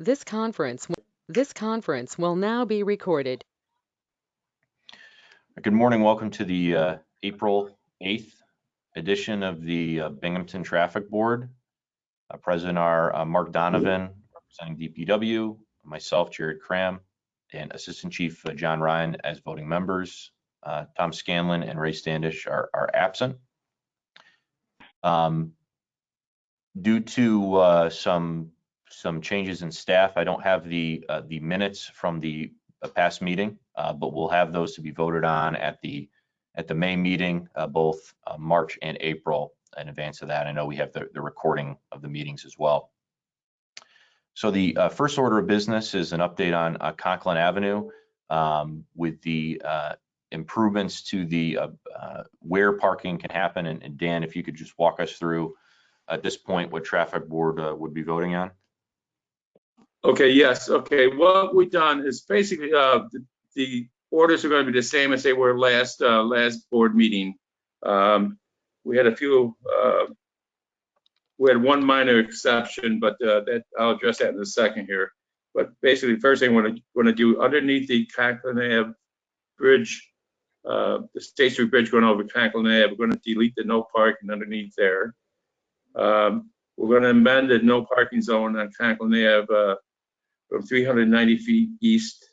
This conference will now be recorded. Good morning. Welcome to the April 8th edition of the Binghamton Traffic Board. Present are Mark Donovan, representing DPW, myself, Jared Cram, and Assistant Chief John Ryan as voting members. Tom Scanlon and Ray Standish are absent. Due to some changes in staff, I don't have the minutes from the past meeting, but we'll have those to be voted on at the May meeting, both March and April. In advance of that, I know we have the recording of the meetings as well. So the first order of business is an update on Conklin Avenue with the improvements to the where parking can happen. And Dan, if you could just walk us through at this point what traffic board would be voting on. Okay, yes, okay. What we've done is basically the orders are going to be the same as they were last board meeting. We had one minor exception, but that I'll address that in a second here. But basically, first thing we're going to do underneath the Conklin Ave bridge, the State Street Bridge going over Conklin Ave, we're going to delete the no parking underneath there. We're going to amend the no parking zone on Conklin Ave from 390 feet east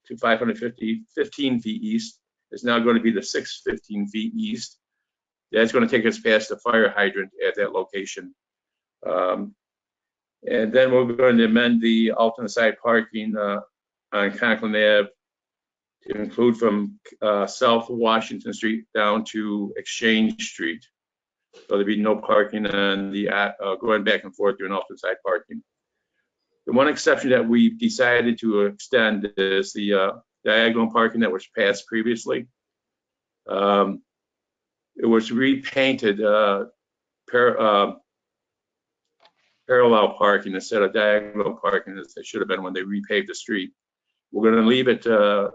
to 515 feet east. It's now going to be the 615 feet east. That's going to take us past the fire hydrant at that location. And then we're going to amend the alternate side parking on Conklin Ave to include from South Washington Street down to Exchange Street. So there'll be no parking on the going back and forth doing alternate side parking. The one exception that we've decided to extend is the diagonal parking that was passed previously. It was repainted parallel parking instead of diagonal parking as it should have been when they repaved the street. We're going to leave it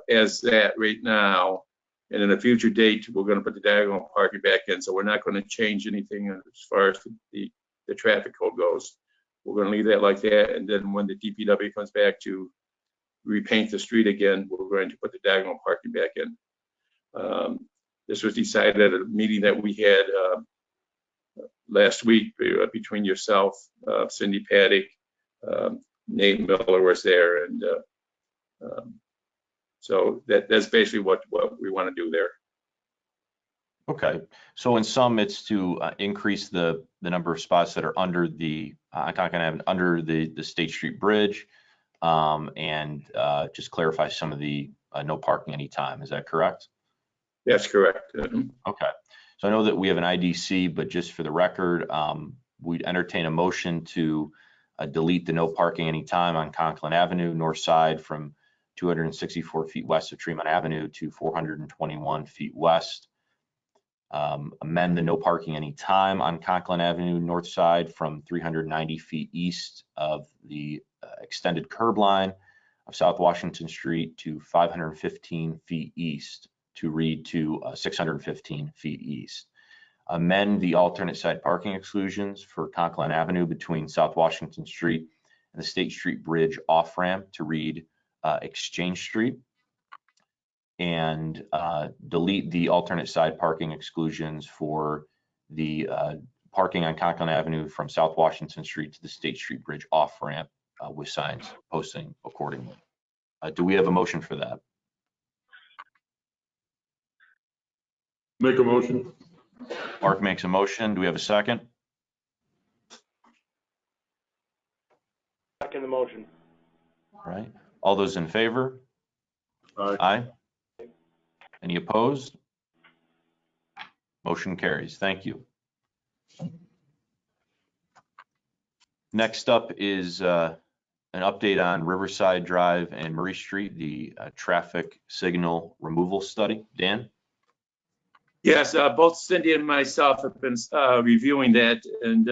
as that right now, and in a future date, we're going to put the diagonal parking back in. So we're not going to change anything as far as the traffic code goes. We're going to leave that like that, and then when the DPW comes back to repaint the street again, we're going to put the diagonal parking back in. This was decided at a meeting that we had last week between yourself, Cindy Paddock, Nate Miller was there, and so that's basically what we want to do there. Okay, so in sum, it's to increase the number of spots that are under the under the State Street Bridge, and just clarify some of the no parking anytime. Is that correct? That's correct. Okay, so I know that we have an IDC, but just for the record, we'd entertain a motion to delete the no parking anytime on Conklin Avenue, north side from 264 feet west of Tremont Avenue to 421 feet west. Amend the no parking anytime on Conklin Avenue north side from 390 feet east of the extended curb line of South Washington Street to 515 feet east to read to 615 feet east. Amend the alternate side parking exclusions for Conklin Avenue between South Washington Street and the State Street Bridge off ramp to read Exchange Street. And delete the alternate side parking exclusions for the parking on Conklin Avenue from South Washington Street to the State Street Bridge off ramp with signs posting accordingly. Do we have a motion for that? Make a motion. Mark makes a motion. Do we have a second? Second the motion. All right. All those in favor? Aye. Aye. Any opposed? Motion carries. Thank you. Next up is an update on Riverside Drive and Murray Street, the traffic signal removal study. Dan? Yes, both Cindy and myself have been reviewing that, and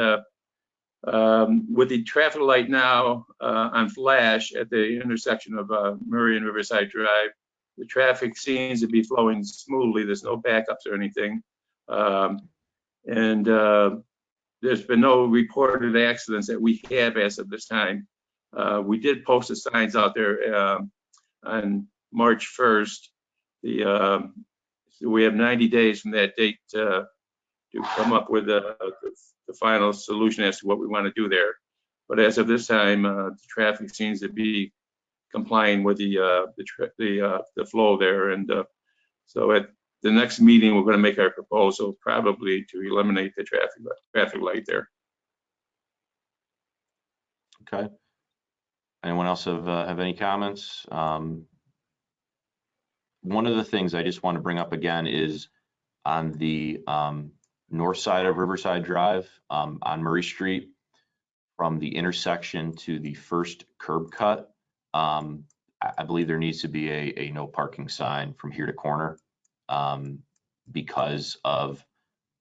with the traffic light now on flash at the intersection of Murray and Riverside Drive, the traffic seems to be flowing smoothly. There's no backups or anything. And there's been no reported accidents that we have as of this time. We did post the signs out there on March 1st. So we have 90 days from that date to come up with the final solution as to what we want to do there. But as of this time, the traffic seems to be complying with the flow there. And so at the next meeting, we're going to make our proposal probably to eliminate the traffic light there. Okay. Anyone else have any comments? One of the things I just want to bring up again is on the north side of Riverside Drive on Murray Street, from the intersection to the first curb cut. I believe there needs to be a no parking sign from here to corner because of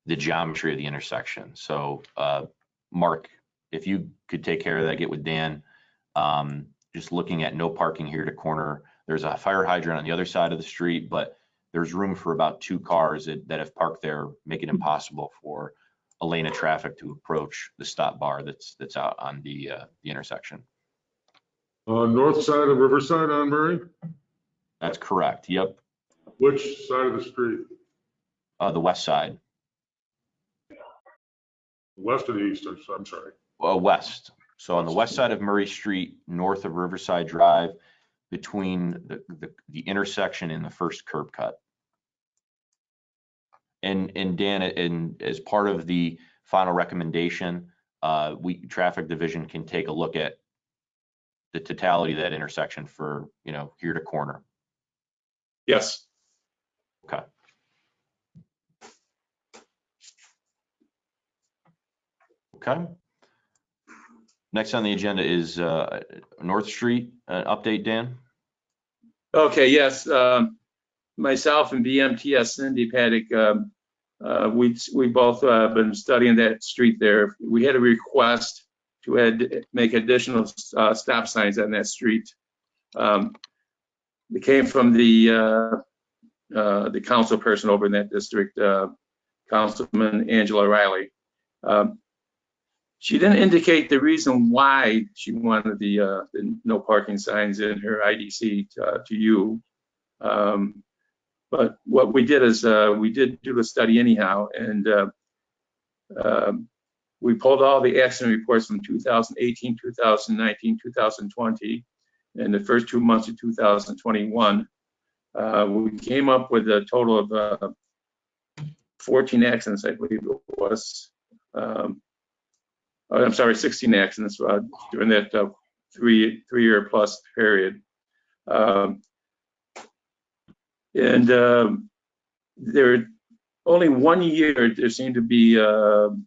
the geometry of the intersection. So Mark, if you could take care of that, get with Dan. Just looking at no parking here to corner. There's a fire hydrant on the other side of the street, but there's room for about 2 cars that have parked there, make it impossible for a lane of traffic to approach the stop bar that's out on the intersection. North side of Riverside on Murray? That's correct. Yep. Which side of the street? The west side. West or the east? I'm sorry. West. So on the west side of Murray Street, north of Riverside Drive, between the intersection and the first curb cut. And Dan, and as part of the final recommendation, traffic division can take a look at the totality of that intersection for, here to corner. Yes. Okay. Okay. Next on the agenda is North Street update, Dan. Okay, yes. Myself and BMTS Cindy Paddock, we both been studying that street there. We had a request to make additional stop signs on that street. It came from the council person over in that district, Councilman Angela Riley. She didn't indicate the reason why she wanted the no parking signs in her IDC to you. But what we did is we did do a study anyhow, and we pulled all the accident reports from 2018, 2019, 2020, and the first 2 months of 2021. We came up with a total of 14 accidents, I believe it was. I'm sorry, 16 accidents during that 3-year plus period. And there only 1 year there seemed to be an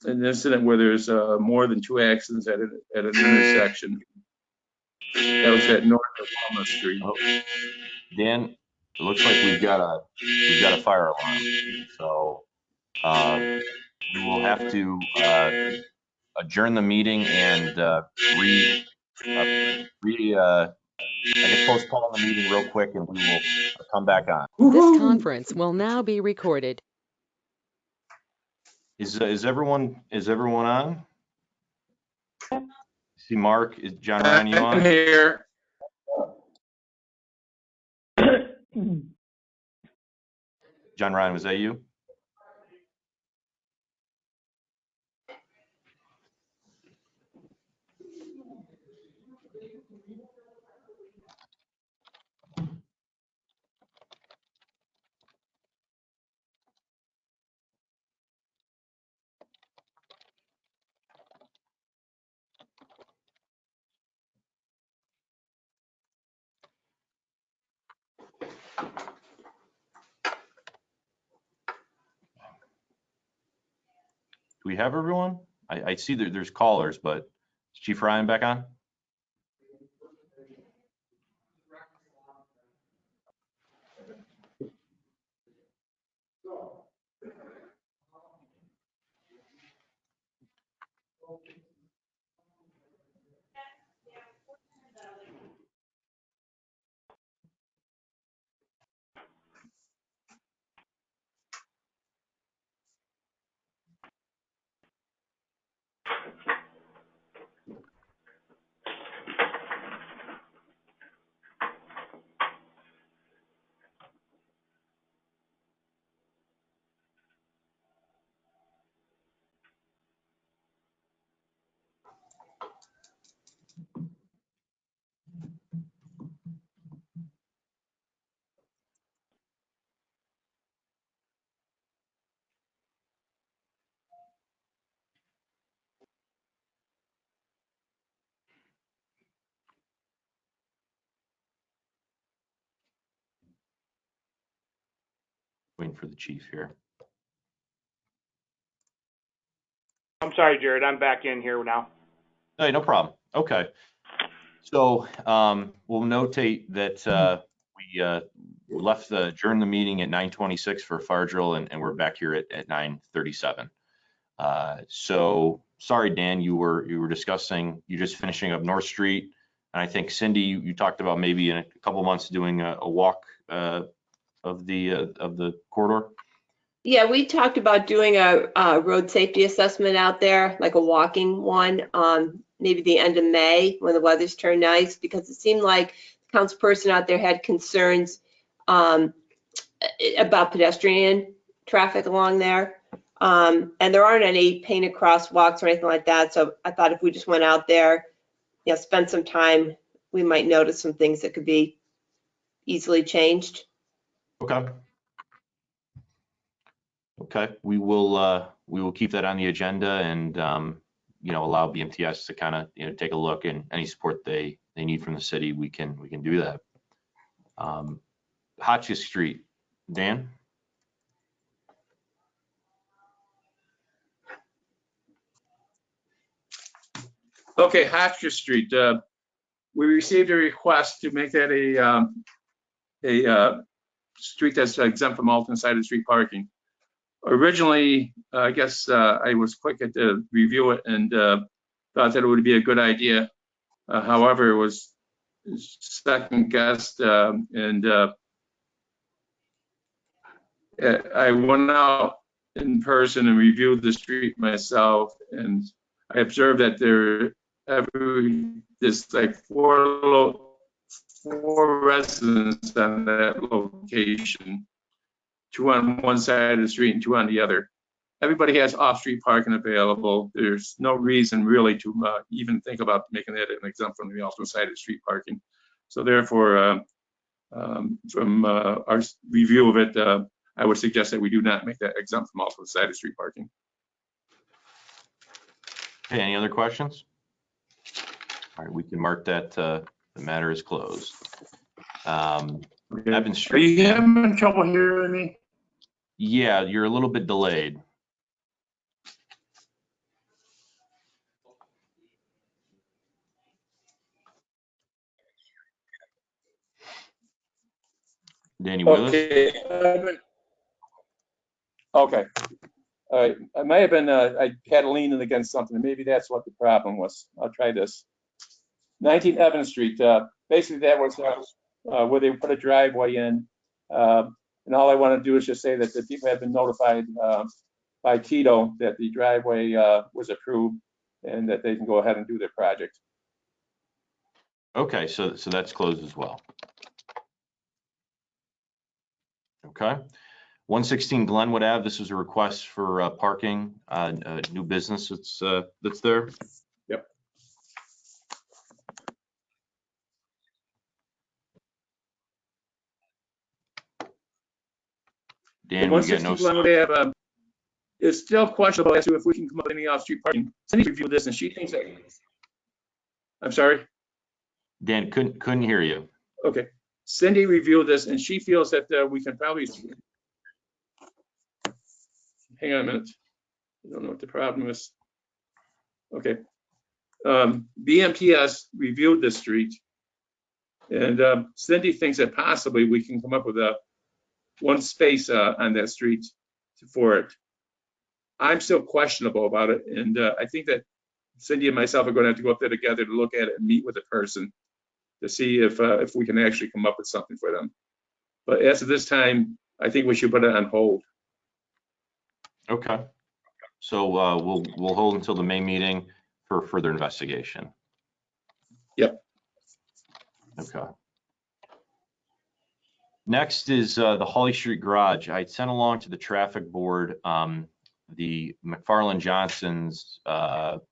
incident where there's more than 2 accidents at an intersection. That was at north of Walnut Street. Oh, Dan, it looks like we've got a fire alarm. So we will have to adjourn the meeting and I guess postpone the meeting real quick, and we will come back on. This conference will now be recorded. Is everyone on? See Mark, is John Ryan, you on? I'm here. John Ryan, was that you? Do we have everyone? I see that there's callers, but is Chief Ryan back on? Waiting for the chief here. I'm sorry, Jared, I'm back in here now. Hey, no problem. Okay. So we'll notate that we adjourned the meeting at 9:26 for fire drill, and we're back here at 9:37. So sorry, Dan, you were discussing, you just finishing up North Street. And I think Cindy, you talked about maybe in a couple months doing a walk of the corridor. Yeah, we talked about doing a road safety assessment out there, like a walking one, maybe the end of May when the weather's turned nice, because it seemed like the councilperson out there had concerns about pedestrian traffic along there. And there aren't any painted crosswalks or anything like that. So I thought if we just went out there, spend some time, we might notice some things that could be easily changed. Okay. Okay, we will keep that on the agenda and allow BMTS to kind of take a look, and any support they need from the city, we can do that. Hotchkiss Street, Dan. Okay, Hotchkiss Street. We received a request to make that a street that's exempt from alternate-sided street parking. Originally, I guess I was quick to review it and thought that it would be a good idea. However, it was second guessed, and I went out in person and reviewed the street myself, and I observed that there's like four residents on that location. 2 on one side of the street and 2 on the other. Everybody has off-street parking available. There's no reason really to even think about making that an exempt from the alternate-sided street parking. So therefore, from our review of it, I would suggest that we do not make that exempt from alternate-sided street parking. Okay, any other questions? All right, we can mark that the matter is closed. Okay. Evans Are Street. you having trouble hearing me? Yeah, you're a little bit delayed. Danny Willis? Okay. Okay. All right. I might have been, I had leaning against something. Maybe that's what the problem was. I'll try this. 19 Evans Street. Basically, that was where they put a driveway in. And all I want to do is just say that the people have been notified by Tito that the driveway was approved and that they can go ahead and do their project. Okay, so that's closed as well. Okay. 116 Glenwood Ave, this was a request for parking, new business that's there. Yep. Dan, we get no. 116 Glenwood Ave is still questionable as to if we can come up with any off-street parking. Cindy reviewed this and she thinks that. I'm sorry? Dan, couldn't hear you. Okay. Cindy reviewed this and she feels that we can probably. Hang on a minute. I don't know what the problem is. Okay. BMTS reviewed this street, and Cindy thinks that possibly we can come up with one space on that street for it. I'm still questionable about it, and I think that Cindy and myself are going to have to go up there together to look at it and meet with the person to see if we can actually come up with something for them. But as of this time, I think we should put it on hold. Okay. So we'll hold until the May meeting for further investigation. Yep. Okay. Next is the Holly Street Garage. I sent along to the traffic board the McFarland Johnson's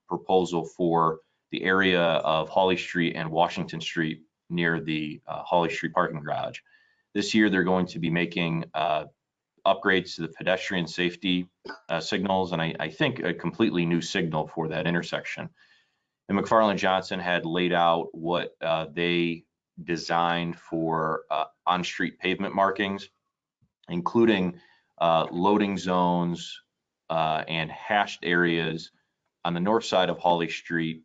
proposal for the area of Holly Street and Washington Street near the Holly Street parking garage. This year, they're going to be making upgrades to the pedestrian safety signals, and I think a completely new signal for that intersection. And McFarland Johnson had laid out what they designed for on-street pavement markings, including loading zones and hashed areas on the north side of Hawley Street,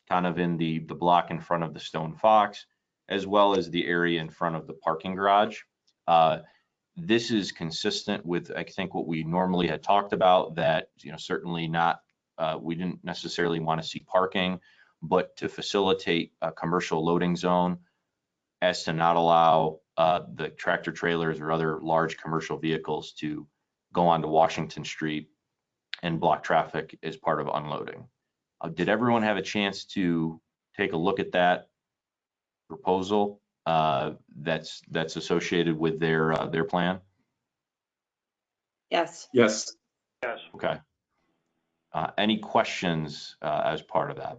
kind of in the block in front of the Stone Fox, as well as the area in front of the parking garage. This is consistent with, I think, what we normally had talked about, that, certainly not, we didn't necessarily want to see parking, but to facilitate a commercial loading zone as to not allow the tractor trailers or other large commercial vehicles to go onto Washington Street and block traffic as part of unloading. Did everyone have a chance to take a look at that proposal that's associated with their plan? Yes. Yes. Yes. Okay. Any questions as part of that?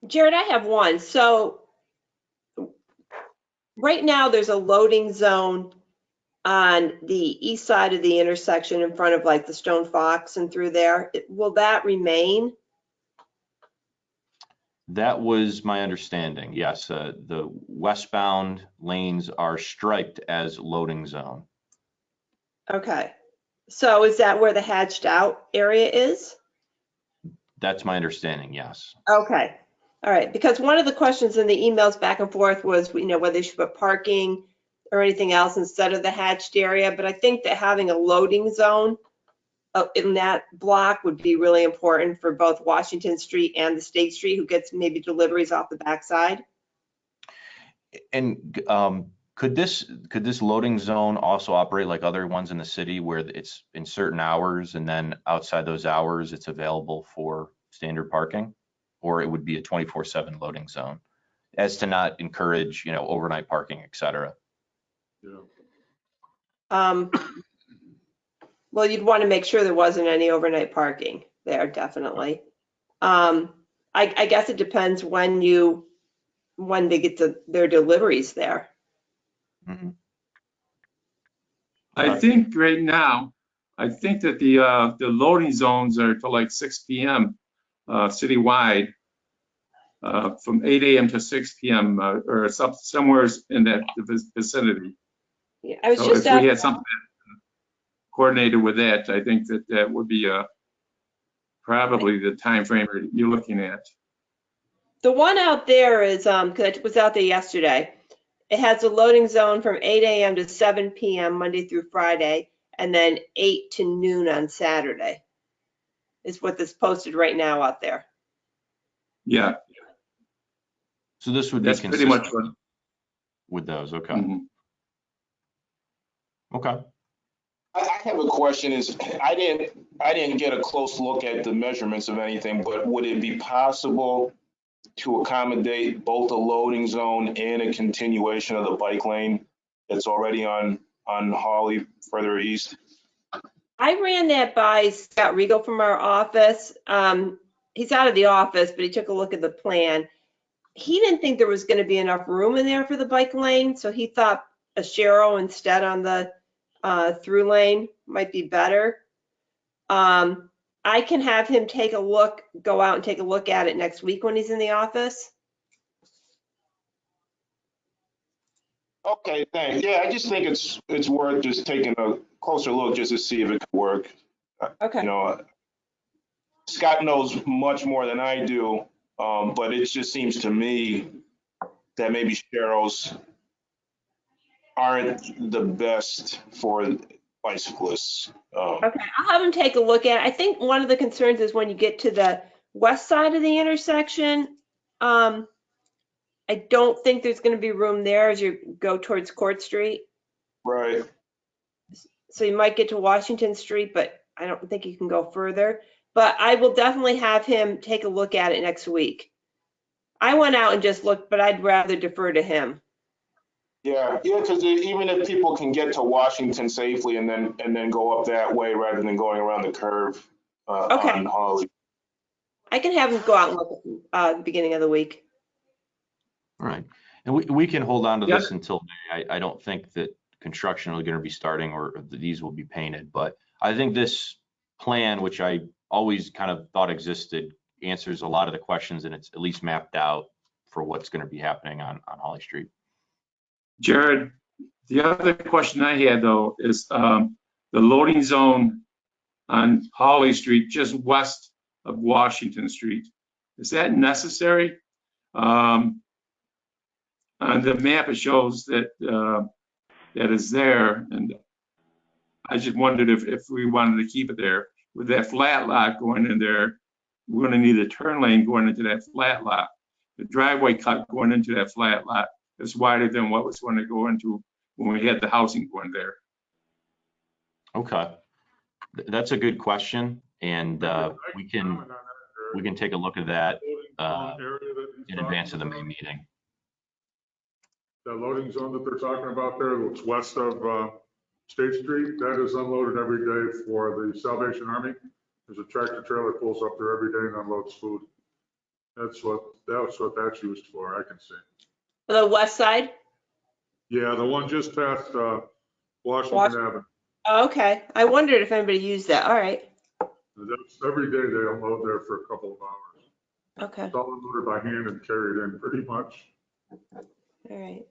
Jared, I have one. So right now there's a loading zone on the east side of the intersection in front of like the Stone Fox and through there. Will that remain? That was my understanding. Yes, the westbound lanes are striped as loading zone. Okay. So is that where the hatched out area is? That's my understanding, yes. Okay. All right. Because one of the questions in the emails back and forth was, whether they should put parking or anything else instead of the hatched area. But I think that having a loading zone in that block would be really important for both Washington Street and the State Street, who gets maybe deliveries off the backside. And could this loading zone also operate like other ones in the city, where it's in certain hours and then outside those hours it's available for standard parking? Or it would be a 24/7 loading zone, as to not encourage, overnight parking, et cetera? Yeah. Well, you'd want to make sure there wasn't any overnight parking there, definitely. I guess it depends when they get their deliveries there. Mhm. I think right now, I think that the loading zones are till like 6 p.m. Citywide, from 8 a.m. to 6 p.m. Or somewhere in that vicinity. Yeah, I was So just if we had asking, something coordinated with that, I think that would be probably the time frame you're looking at. the one out there is, because I was out there yesterday. It has a loading zone from 8 a.m. to 7 p.m. Monday through Friday, and then 8 to noon on Saturday. Is what is posted right now out there. Yeah, So this would be that's pretty much consistent what. with those. Okay. Mhm. Okay. I have a question. I didn't get a close look at the measurements of anything, but would it be possible to accommodate both a loading zone and a continuation of the bike lane that's already on Hawley further east? I ran that by Scott Regal from our office. He's out of the office, but he took a look at the plan. He didn't think there was going to be enough room in there for the bike lane, so he thought a Sharrow instead on the through lane might be better. I can have him go out and take a look at it next week when he's in the office. Okay, thanks. Yeah, I just think it's worth just taking a closer look just to see if it could work. Okay. Scott knows much more than I do, but it just seems to me that maybe Sharrows aren't the best for bicyclists. Okay, I'll have him take a look at it. I think one of the concerns is when you get to the west side of the intersection, I don't think there's going to be room there as you go towards Court Street. Right. So you might get to Washington Street, but I don't think you can go further. But I will definitely have him take a look at it next week. I went out and just looked, but I'd rather defer to him. Yeah, because even if people can get to Washington safely and then go up that way rather than going around the curve Okay. on Hawley. I can have him go out and look at the beginning of the week. All right. And we can hold on to Yeah. this until May. I don't think that construction is going to be starting or these will be painted, but I think this plan, which I always kind of thought existed, answers a lot of the questions, and it's at least mapped out for what's going to be happening on Hawley Street. Jared, The other question I had though is the loading zone on Holly Street, just west of Washington Street. Is that necessary? On the map, it shows that that is there, and I just wondered if we wanted to keep it there. With that flat lot going in there, we're going to need a turn lane going into that flat lot. The driveway cut going into that flat lot is wider than what was going to go into when we had the housing going there. Okay. That's a good question, and we can take a look at that in advance of the May meeting. The loading zone that they're talking about there, that's west of State Street, that is unloaded every day for the Salvation Army. There's a tractor trailer pulls up there every day and unloads food. That's what that's used for, I can see. The west side? Yeah, the one just past Washington Avenue. Oh, okay. I wondered if anybody used that. All right. That's every day they unload there for a couple of hours. Okay. It's all unloaded by hand and carried in pretty much. All right.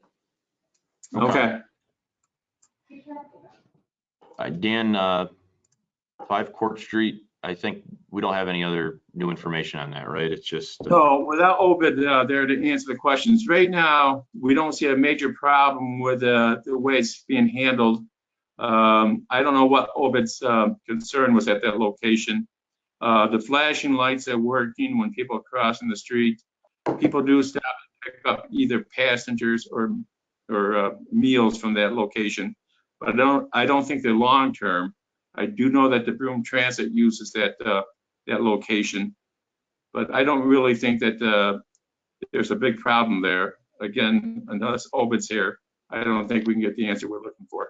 Okay. Dan, 5 Court Street, I think we don't have any other new information on that, right? It's just. So without Obed there to answer the questions, right now, we don't see a major problem with the way it's being handled. I don't know what Obed's concern was at that location. The flashing lights are working when people are crossing the street. People do stop and pick up either passengers or meals from that location. But I don't think they're long term. I do know that the Broome Transit uses that location, but I don't really think that there's a big problem there. Again, unless Obed's here, I don't think we can get the answer we're looking for.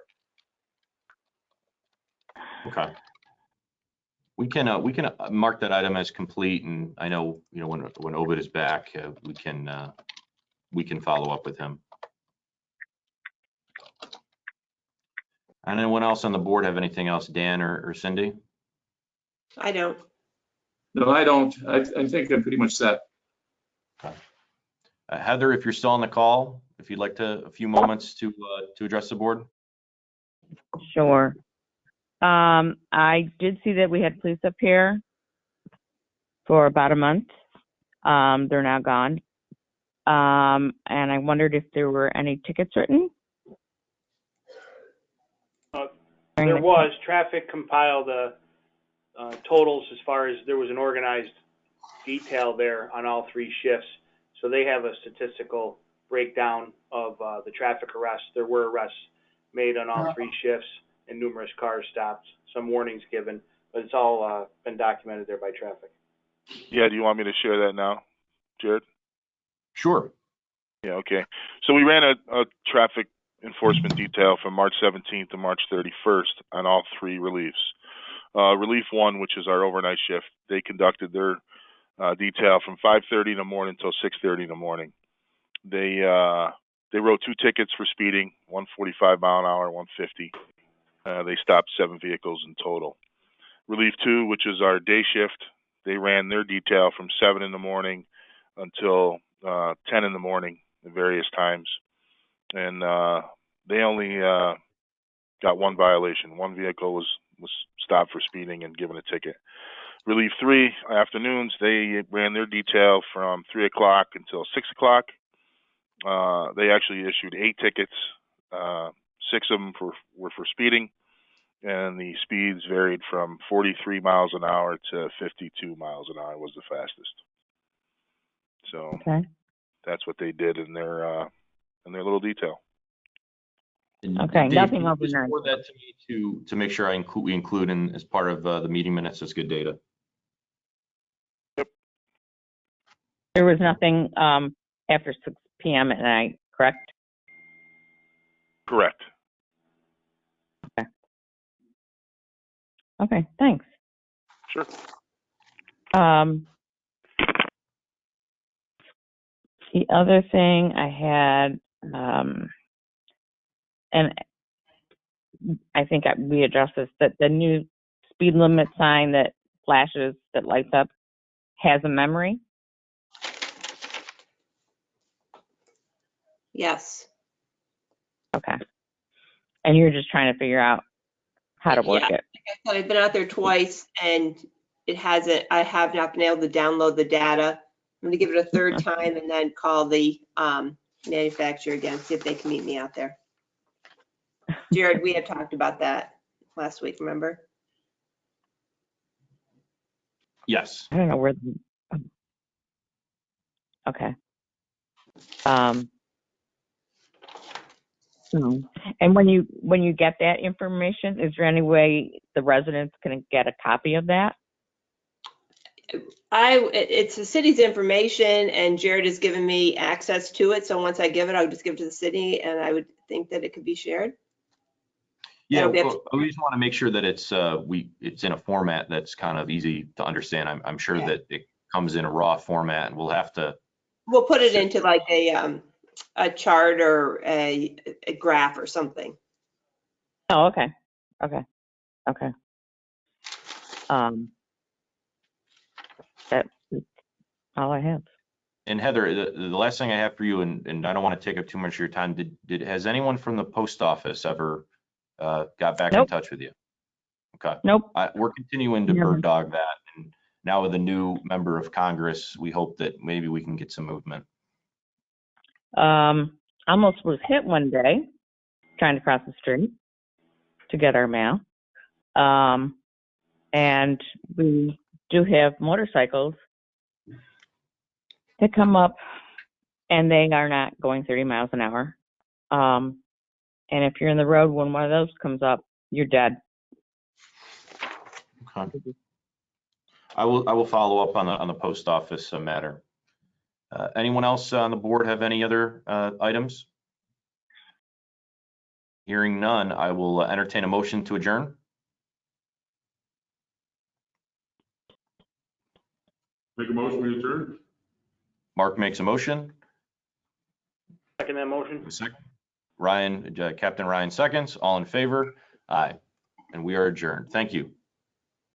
Okay. We can mark that item as complete, and I know, when Obed is back, we can follow up with him. Anyone else on the board have anything else, Dan or Cindy? I don't. No, I don't. I think I'm pretty much set. Okay. Heather, if you're still on the call, if you'd like a few moments to address the board. Sure. I did see that we had police up here for about a month. They're now gone. And I wondered if there were any tickets written. There was. Traffic compiled totals as far as there was an organized detail there on all 3 shifts. So they have a statistical breakdown of the traffic arrests. There were arrests made on all 3 shifts and numerous cars stopped, some warnings given, but it's all been documented there by traffic. Yeah, do you want me to share that now, Jared? Sure. Yeah, okay. So we ran a traffic enforcement detail from March 17th to March 31st on all 3 reliefs. Relief 1, which is our overnight shift, they conducted their detail from 5:30 in the morning until 6:30 in the morning. They wrote 2 tickets for speeding, 145 mile an hour, 150. They stopped 7 vehicles in total. Relief 2, which is our day shift, they ran their detail from 7 in the morning until 10 in the morning at various times. And they only got 1 violation. 1 vehicle was stopped for speeding and given a ticket. Relief 3, afternoons, they ran their detail from 3 o'clock until 6 o'clock. They actually issued 8 tickets. 6 of them were for speeding, and the speeds varied from 43 miles an hour to 52 miles an hour was the fastest. So Okay. that's what they did in their little detail. Okay, Dave, nothing can you just overnight. forward that to me to make sure we include in as part of the meeting minutes. That's good data. There was nothing after 6 p.m. at night, correct? Correct. Okay, thanks. Sure. The other thing I had, and I think we addressed this, that the new speed limit sign that flashes, that lights up, has a memory. Yes. Okay. And you're just trying to figure out how to work it. So I've been out there twice and I have not been able to download the data. I'm gonna give it a third time and then call the manufacturer again, see if they can meet me out there. Jared, we had talked about that last week, remember? Yes. I don't know where. Okay. And when you get that information, is there any way the residents can get a copy of that? It's the city's information and Jared has given me access to it. So once I give it, I'll just give it to the city and I would think that it could be shared. Yeah, That'll be up well, we just want to make sure that it's in a format that's kind of easy to understand. I'm sure that it comes in a raw format and we'll have to. We'll put it into like a chart or a graph or something. Oh, okay. That's all I have. And Heather, the last thing I have for you, and I don't want to take up too much of your time, has anyone from the post office ever got back in touch with you? Okay. Nope. We're continuing to bird dog that. And now with a new member of Congress, we hope that maybe we can get some movement. Almost was hit one day trying to cross the street to get our mail. And we do have motorcycles that come up and they are not going 30 miles an hour. And if you're in the road when one of those comes up, you're dead. Okay. I will follow up on the post office matter. Anyone else on the board have any other items? Hearing none, I will entertain a motion to adjourn. Make a motion, we adjourn. Mark makes a motion. Second that motion. Second. Ryan, Captain Ryan seconds. All in favor? Aye. And we are adjourned. Thank you.